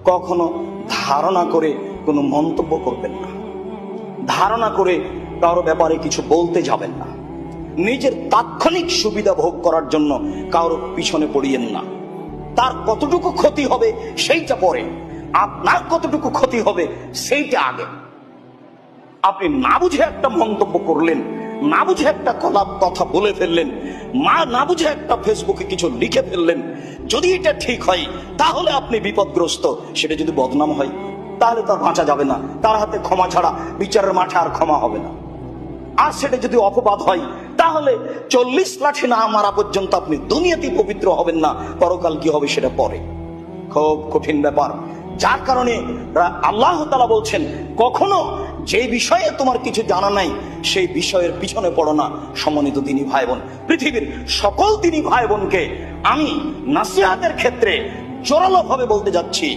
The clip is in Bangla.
কখনো ধারণা করে কোনো মন্তব্য করবেন না, ধারণা করে কারো ব্যাপারে কিছু বলতে যাবেন না, নিজের তাৎক্ষণিক সুবিধা ভোগ করার জন্য কারোর পিছনে পড়িয়েন না। তার কতটুকু ক্ষতি হবে সেইটা পরে, আপনার কতটুকু ক্ষতি হবে সেইটা আগে। আপনি না বুঝে একটা মন্তব্য করলেন, না বুঝে একটা কথা বলে ফেললেন, না বুঝে একটা ফেসবুকে কিছু লিখে ফেললেন, যদি এটা ঠিক হয় তাহলে আপনি বিপদগ্রস্ত। সেটা যদি বদনাম হয় তাহলে তার বাঁচা যাবে না, তার হাতে ক্ষমা ছাড়া বিচারের মাঠে আর ক্ষমা হবে না। আর সেটা যদি অপবাদ হয় তাহলে 40 লাঠি না মারা পর্যন্ত আপনি দুনিয়াতেই পবিত্র হবেন না, পরকাল কি হবে সেটা পরে। খুব কঠিন ব্যাপার। যার কারণে আল্লাহ তাআলা বলছেন, কখনো যে বিষয়ে তোমার কিছু জানা নাই সেই বিষয়ের পিছনে পড়ো না। সম্মানিত দিনী ভাই বোন, পৃথিবীর সকল দিনী ভাই বোনকে আমি নাসিহাতের ক্ষেত্রে জোরালো ভাবে বলতে যাচ্ছি,